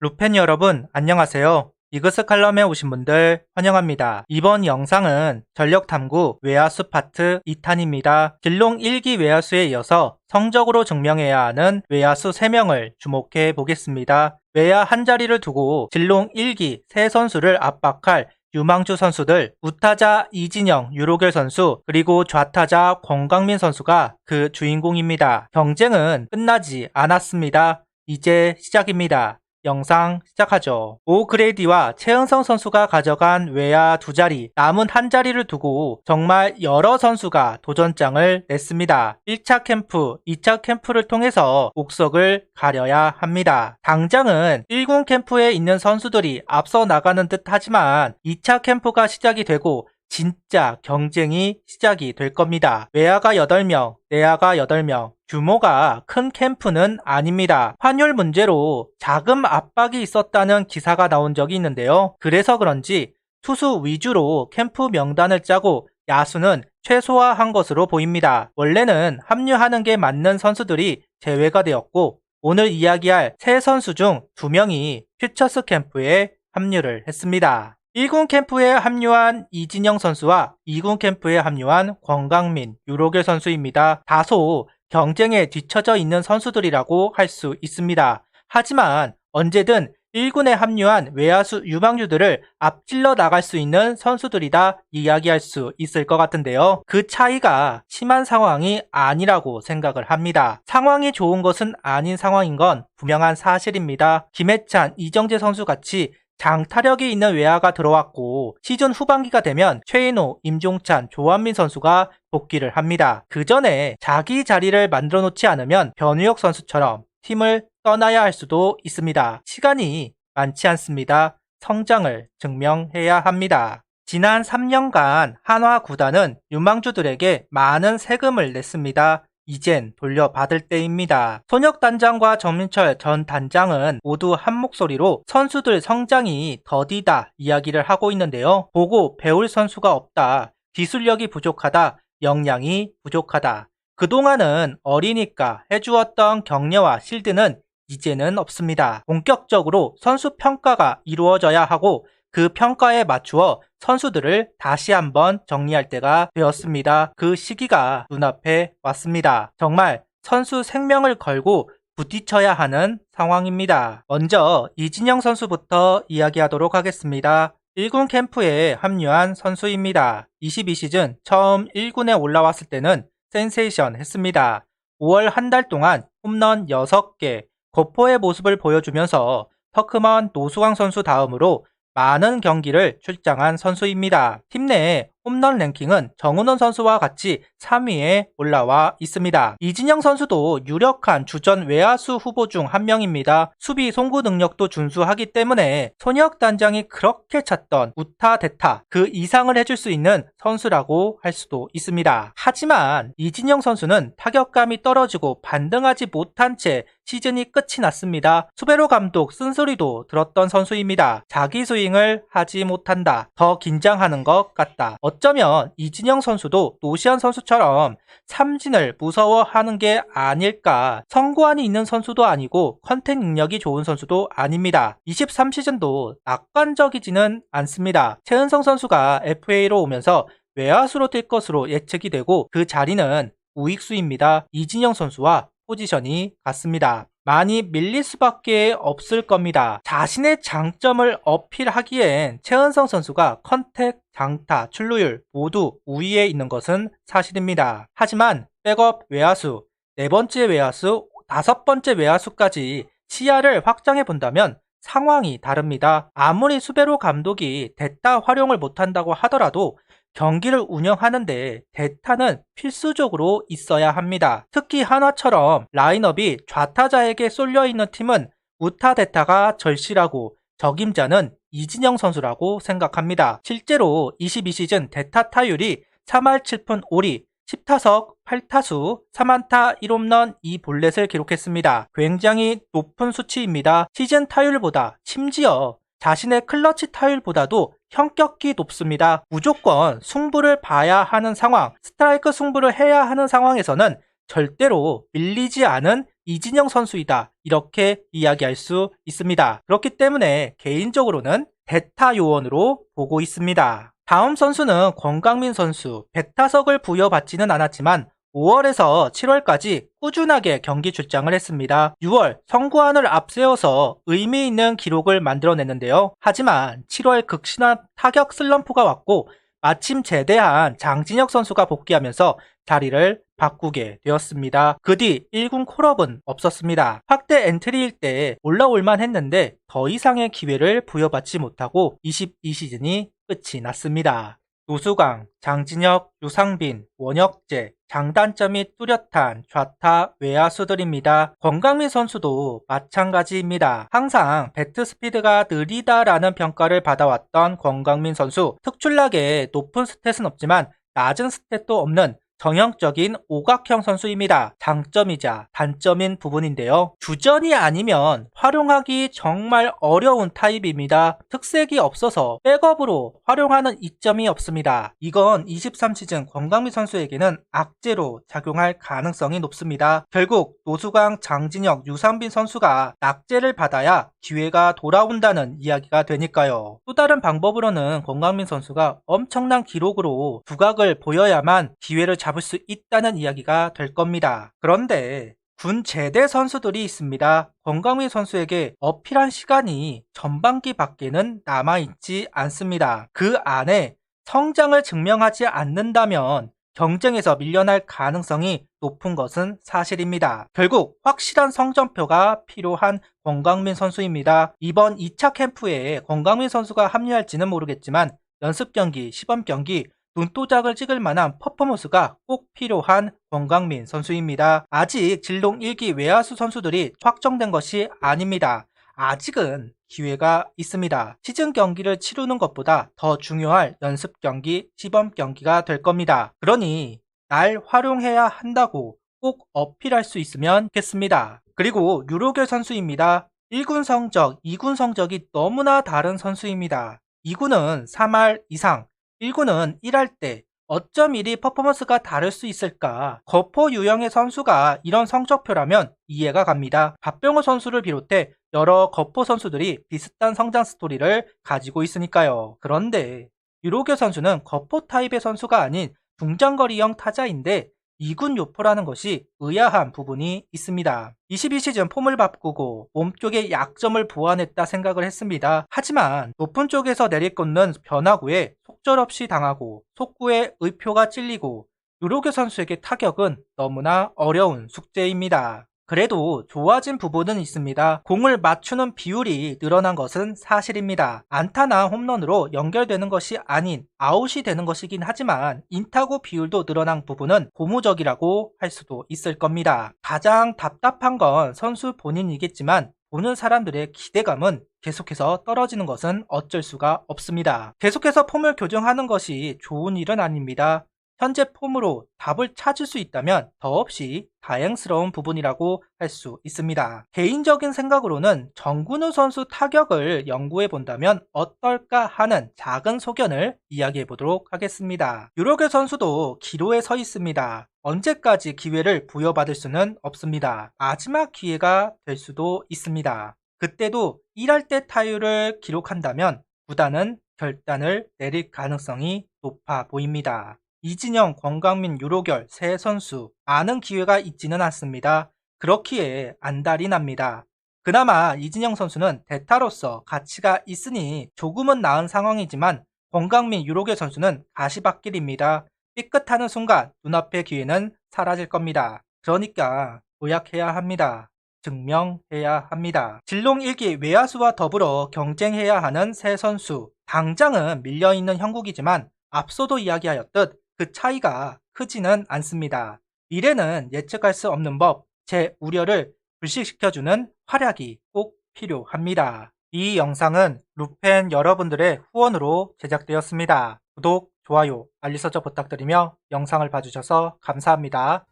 루펜 여러분 안녕하세요. 이그스 칼럼에 오신 분들 환영합니다. 이번 영상은 전력탐구 외야수 파트 2탄입니다. 진롱 1기 외야수에 이어서 성적으로 증명해야 하는 외야수 3명을 주목해 보겠습니다. 외야 한 자리를 두고 진롱 1기 3선수를 압박할 유망주 선수들 우타자 이진영, 유로겔 선수 그리고 좌타자 권강민 선수가 그 주인공입니다. 경쟁은 끝나지 않았습니다. 이제 시작입니다. 영상 시작하죠. 오그레디와 최은성 선수가 가져간 외야 2자리, 남은 한 자리를 두고 정말 여러 선수가 도전장을 냈습니다. 1차 캠프, 2차 캠프를 통해서 옥석을 가려야 합니다. 당장은 1군 캠프에 있는 선수들이 앞서 나가는 듯 하지만 2차 캠프가 시작이 되고 진짜 경쟁이 시작이 될 겁니다. 외야가 8명, 내야가 8명, 규모가 큰 캠프는 아닙니다. 환율 문제로 자금 압박이 있었다는 기사가 나온 적이 있는데요. 그래서 그런지 투수 위주로 캠프 명단을 짜고 야수는 최소화한 것으로 보입니다. 원래는 합류하는 게 맞는 선수들이 제외가 되었고 오늘 이야기할 3선수 중 2명이 퓨처스 캠프에 합류를 했습니다. 1군 캠프에 합류한 이진영 선수와 2군 캠프에 합류한 권강민, 유로겔 선수입니다. 다소 경쟁에 뒤처져 있는 선수들이라고 할 수 있습니다. 하지만 언제든 1군에 합류한 외야수 유망주들을 앞질러 나갈 수 있는 선수들이다 이야기할 수 있을 것 같은데요. 그 차이가 심한 상황이 아니라고 생각을 합니다. 상황이 좋은 것은 아닌 상황인 건 분명한 사실입니다. 김해찬, 이정재 선수 같이 장타력이 있는 외야가 들어왔고 시즌 후반기가 되면 최인호, 임종찬, 조한민 선수가 복귀를 합니다. 그 전에 자기 자리를 만들어 놓지 않으면 변우혁 선수처럼 팀을 떠나야 할 수도 있습니다. 시간이 많지 않습니다. 성장을 증명해야 합니다. 지난 3년간 한화 구단은 유망주들에게 많은 세금을 냈습니다. 이젠 돌려받을 때입니다. 손혁 단장과 정민철 전 단장은 모두 한 목소리로 선수들 성장이 더디다 이야기를 하고 있는데요. 보고 배울 선수가 없다. 기술력이 부족하다. 역량이 부족하다. 그동안은 어리니까 해주었던 격려와 실드는 이제는 없습니다. 본격적으로 선수 평가가 이루어져야 하고 그 평가에 맞추어 선수들을 다시 한번 정리할 때가 되었습니다. 그 시기가 눈앞에 왔습니다. 정말 선수 생명을 걸고 부딪혀야 하는 상황입니다. 먼저 이진영 선수부터 이야기하도록 하겠습니다. 1군 캠프에 합류한 선수입니다. 22시즌 처음 1군에 올라왔을 때는 센세이션 했습니다. 5월 한 달 동안 홈런 6개, 거포의 모습을 보여주면서 터크먼 노수광 선수 다음으로 많은 경기를 출장한 선수입니다. 팀 내 홈런 랭킹은 정은원 선수와 같이 3위에 올라와 있습니다. 이진영 선수도 유력한 주전 외야수 후보 중 한 명입니다. 수비 송구 능력도 준수하기 때문에 손혁 단장이 그렇게 찾던 우타 대타 그 이상을 해줄 수 있는 선수라고 할 수도 있습니다. 하지만 이진영 선수는 타격감이 떨어지고 반등하지 못한 채 시즌이 끝이 났습니다. 수베로 감독 쓴소리도 들었던 선수입니다. 자기 스윙을 하지 못한다. 더 긴장하는 것 같다. 어쩌면 이진영 선수도 노시안 선수처럼 삼진을 무서워하는 게 아닐까. 선구안이 있는 선수도 아니고 컨택 능력이 좋은 선수도 아닙니다. 23시즌도 낙관적이지는 않습니다. 최은성 선수가 FA로 오면서 외야수로 뛸 것으로 예측이 되고 그 자리는 우익수입니다. 이진영 선수와 포지션이 같습니다. 많이 밀릴 수밖에 없을 겁니다. 자신의 장점을 어필하기엔 최은성 선수가 컨택, 장타, 출루율 모두 우위에 있는 것은 사실입니다. 하지만 백업 외야수, 4번째 외야수, 5번째 외야수까지 시야를 확장해 본다면 상황이 다릅니다. 아무리 수베로 감독이 대타 활용을 못한다고 하더라도 경기를 운영하는데 대타는 필수적으로 있어야 합니다. 특히 한화처럼 라인업이 좌타자에게 쏠려있는 팀은 우타 대타가 절실하고 적임자는 이진영 선수라고 생각합니다. 실제로 22시즌 대타 타율이 3할 7푼 5리, 10타석 8타수 3안타 1홈런 2볼넷을 기록했습니다. 굉장히 높은 수치입니다. 시즌 타율보다 심지어 자신의 클러치 타율보다도 현격히 높습니다. 무조건 승부를 봐야 하는 상황, 스트라이크 승부를 해야 하는 상황에서는 절대로 밀리지 않은 이진영 선수이다. 이렇게 이야기할 수 있습니다. 그렇기 때문에 개인적으로는 베타 요원으로 보고 있습니다. 다음 선수는 권강민 선수. 베타석을 부여받지는 않았지만 5월에서 7월까지 꾸준하게 경기 출장을 했습니다. 6월 성구안을 앞세워서 의미 있는 기록을 만들어냈는데요. 하지만 7월 극심한 타격 슬럼프가 왔고 마침 제대한 장진혁 선수가 복귀하면서 자리를 바꾸게 되었습니다. 그 뒤 1군 콜업은 없었습니다. 확대 엔트리일 때 올라올만 했는데 더 이상의 기회를 부여받지 못하고 22시즌이 끝이 났습니다. 노수광, 장진혁, 유상빈, 원혁재, 장단점이 뚜렷한 좌타 외야수들입니다. 권강민 선수도 마찬가지입니다. 항상 배트 스피드가 느리다라는 평가를 받아왔던 권강민 선수. 특출나게 높은 스탯은 없지만 낮은 스탯도 없는 정형적인 오각형 선수입니다. 장점이자 단점인 부분인데요. 주전이 아니면 활용하기 정말 어려운 타입입니다. 특색이 없어서 백업으로 활용하는 이점이 없습니다. 이건 23시즌 권강민 선수에게는 악재로 작용할 가능성이 높습니다. 결국 노수광, 장진혁, 유상빈 선수가 낙제를 받아야 기회가 돌아온다는 이야기가 되니까요. 또 다른 방법으로는 권강민 선수가 엄청난 기록으로 두각을 보여야만 기회를 잡을 수 있다는 이야기가 될 겁니다. 그런데 군 제대 선수들이 있습니다. 권강민 선수에게 어필한 시간이 전반기 밖에는 남아있지 않습니다. 그 안에 성장을 증명하지 않는다면 경쟁에서 밀려날 가능성이 높은 것은 사실입니다. 결국 확실한 성적표가 필요한 권강민 선수입니다. 이번 2차 캠프에 권강민 선수가 합류할지는 모르겠지만 연습 경기, 시범 경기, 눈도장을 찍을 만한 퍼포먼스가 꼭 필요한 권강민 선수입니다. 아직 진롱 1기 외야수 선수들이 확정된 것이 아닙니다. 아직은 기회가 있습니다. 시즌 경기를 치르는 것보다 더 중요할 연습 경기, 시범 경기가 될 겁니다. 그러니 날 활용해야 한다고 꼭 어필할 수 있으면 좋겠습니다. 그리고 유로겔 선수입니다. 1군 성적, 2군 성적이 너무나 다른 선수입니다. 2군은 3할 이상, 1군은 1할 때 어쩜 이리 퍼포먼스가 다를 수 있을까? 거포 유형의 선수가 이런 성적표라면 이해가 갑니다. 박병호 선수를 비롯해 여러 거포 선수들이 비슷한 성장 스토리를 가지고 있으니까요. 그런데 유로겔 선수는 거포 타입의 선수가 아닌 중장거리형 타자인데 2군 요포라는 것이 의아한 부분이 있습니다. 22시즌 폼을 바꾸고 몸쪽의 약점을 보완했다 생각을 했습니다. 하지만 높은 쪽에서 내리꽂는 변화구에 속절없이 당하고 속구에 의표가 찔리고 유로겔 선수에게 타격은 너무나 어려운 숙제입니다. 그래도 좋아진 부분은 있습니다. 공을 맞추는 비율이 늘어난 것은 사실입니다. 안타나 홈런으로 연결되는 것이 아닌 아웃이 되는 것이긴 하지만 인타구 비율도 늘어난 부분은 고무적이라고 할 수도 있을 겁니다. 가장 답답한 건 선수 본인이겠지만 보는 사람들의 기대감은 계속해서 떨어지는 것은 어쩔 수가 없습니다. 계속해서 폼을 교정하는 것이 좋은 일은 아닙니다. 현재 폼으로 답을 찾을 수 있다면 더없이 다행스러운 부분이라고 할 수 있습니다. 개인적인 생각으로는 정근우 선수 타격을 연구해 본다면 어떨까 하는 작은 소견을 이야기해 보도록 하겠습니다. 유로겔 선수도 기로에 서 있습니다. 언제까지 기회를 부여받을 수는 없습니다. 마지막 기회가 될 수도 있습니다. 그때도 1할 때 타율을 기록한다면 구단은 결단을 내릴 가능성이 높아 보입니다. 이진영, 권강민, 유로결 세 선수 많은 기회가 있지는 않습니다. 그렇기에 안달이 납니다. 그나마 이진영 선수는 대타로서 가치가 있으니 조금은 나은 상황이지만 권강민, 유로결 선수는 가시밭길입니다. 삐끗하는 순간 눈앞의 기회는 사라질 겁니다. 그러니까 도약해야 합니다. 증명해야 합니다. 진롱 1기 외야수와 더불어 경쟁해야 하는 세 선수. 당장은 밀려있는 형국이지만 앞서도 이야기하였듯 그 차이가 크지는 않습니다. 미래는 예측할 수 없는 법, 제 우려를 불식시켜주는 활약이 꼭 필요합니다. 이 영상은 루펜 여러분들의 후원으로 제작되었습니다. 구독, 좋아요, 알림 설정 부탁드리며 영상을 봐주셔서 감사합니다.